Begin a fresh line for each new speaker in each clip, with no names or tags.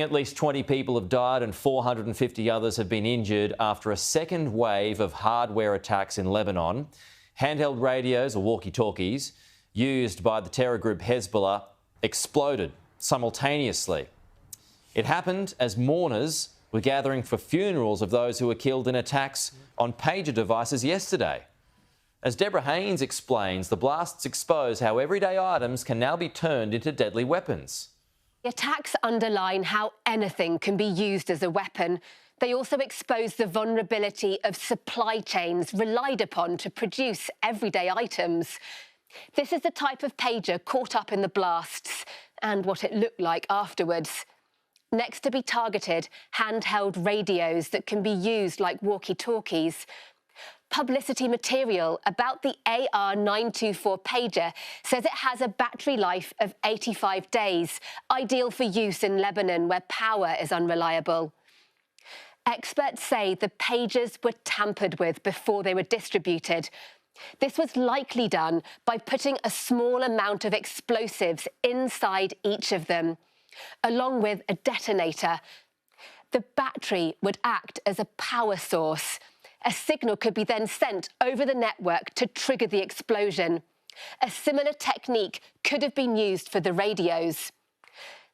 At least 20 people have died and 450 others have been injured after a second wave of hardware attacks in Lebanon. Handheld radios, or walkie-talkies, used by the terror group Hezbollah exploded simultaneously. It happened as mourners were gathering for funerals of those who were killed in attacks on pager devices yesterday. As Deborah Haynes explains, the blasts expose how everyday items can now be turned into deadly weapons.
The attacks underline how anything can be used as a weapon. They also expose the vulnerability of supply chains relied upon to produce everyday items. This is the type of pager caught up in the blasts and what it looked like afterwards. Next to be targeted, handheld radios that can be used like walkie-talkies. Publicity material about the AR-924 pager says it has a battery life of 85 days, ideal for use in Lebanon where power is unreliable. Experts say the pagers were tampered with before they were distributed. This was likely done by putting a small amount of explosives inside each of them, along with a detonator. The battery would act as a power source. A signal could be then sent over the network to trigger the explosion. A similar technique could have been used for the radios.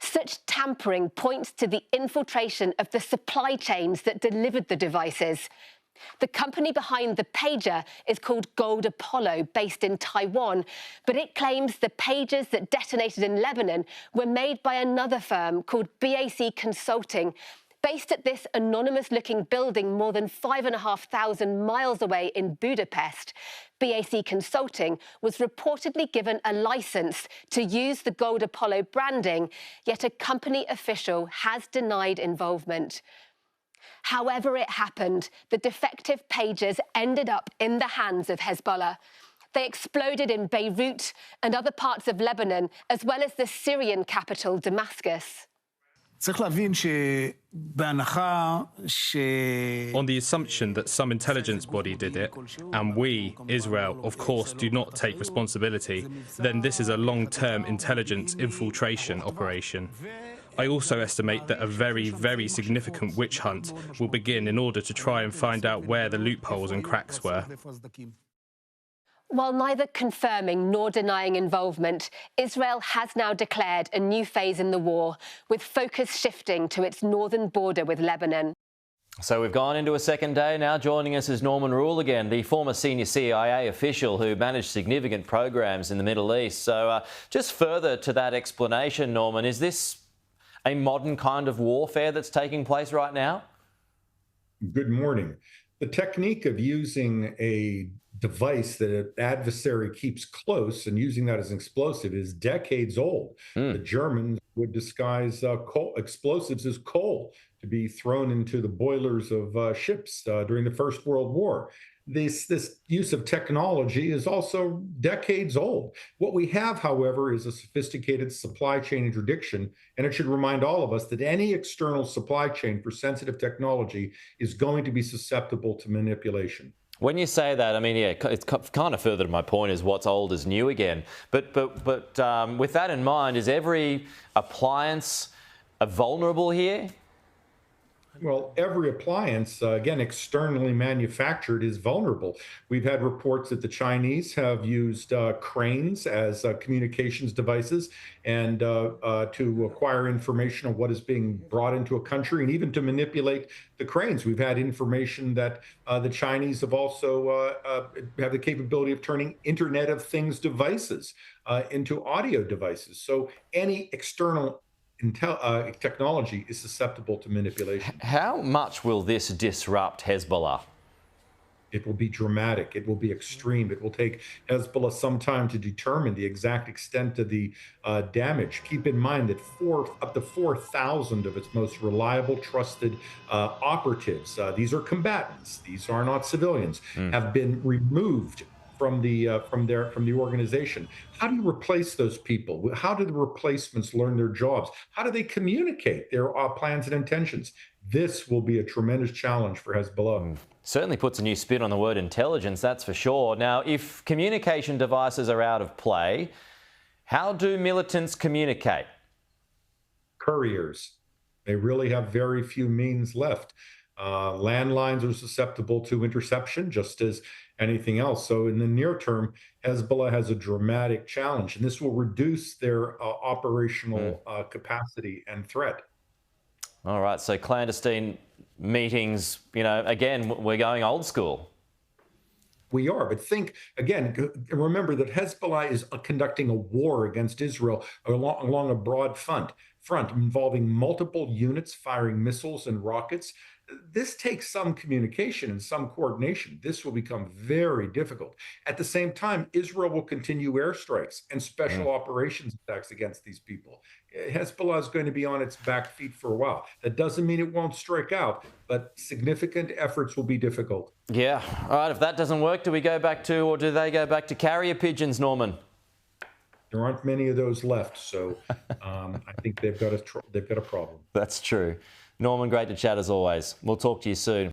Such tampering points to the infiltration of the supply chains that delivered the devices. The company behind the pager is called Gold Apollo, based in Taiwan, but it claims the pagers that detonated in Lebanon were made by another firm called BAC Consulting, based at this anonymous-looking building more than 5,500 miles away in Budapest. BAC Consulting was reportedly given a licence to use the Gold Apollo branding, yet a company official has denied involvement. However it happened, the defective pagers ended up in the hands of Hezbollah. They exploded in Beirut and other parts of Lebanon, as well as the Syrian capital, Damascus.
On
the assumption that some intelligence body did it, and we, Israel, of course, do not take responsibility, then this is a long-term intelligence infiltration operation. I also estimate that a very, very significant witch hunt will begin in order to try and find out where the loopholes and cracks were.
While neither confirming nor denying involvement, Israel has now declared a new phase in the war, with focus shifting to its northern border with Lebanon.
So we've gone into a second day. Now joining us is Norman Rule again, the former senior CIA official who managed significant programs in the Middle East. So just further to that explanation, Norman, is this a modern kind of warfare that's taking place right now?
Good morning. The technique of using a device that an adversary keeps close and using that as an explosive is decades old. The Germans would disguise explosives as coal to be thrown into the boilers of ships during the First World War. This use of technology is also decades old. What we have, however, is a sophisticated supply chain interdiction, and it should remind all of us that any external supply chain for sensitive technology is going to be susceptible to manipulation.
When you say that, I mean, yeah, it's kind of further to my point is what's old is new again. But with that in mind, is every appliance vulnerable here?
Well, every appliance, again, externally manufactured is vulnerable. We've had reports that the Chinese have used cranes as communications devices and to acquire information on what is being brought into a country and even to manipulate the cranes. We've had information that the Chinese have also have the capability of turning Internet of Things devices into audio devices. So any external technology is susceptible to manipulation.
How much will this disrupt Hezbollah?
It will be dramatic. It will be extreme. It will take Hezbollah some time to determine the exact extent of the damage. Keep in mind that up to 4,000 of its most reliable, trusted operatives, these are combatants, these are not civilians, have been removed from the organization. How do you replace those people? How do the replacements learn their jobs? How do they communicate their plans and intentions? This will be a tremendous challenge for Hezbollah.
Certainly puts a new spin on the word intelligence, that's for sure. Now, if communication devices are out of play, how do militants communicate?
Couriers. They really have very few means left. Landlines are susceptible to interception, just as anything else. So in the near term, Hezbollah has a dramatic challenge, and this will reduce their operational capacity and threat.
All right, so clandestine meetings, again, we're going old school.
We are, but think again, remember that Hezbollah is conducting a war against Israel along a broad front involving multiple units firing missiles and rockets. This takes some communication and some coordination. This will become very difficult. At the same time, Israel will continue airstrikes and special operations attacks against these people. Hezbollah is going to be on its back feet for a while. That doesn't mean it won't strike out, but significant efforts will be difficult.
Yeah. All right, if that doesn't work, do we go back to, or do they go back to carrier pigeons, Norman?
There aren't many of those left, so I think they've got a problem.
That's true. Norman, great to chat as always. We'll talk to you soon.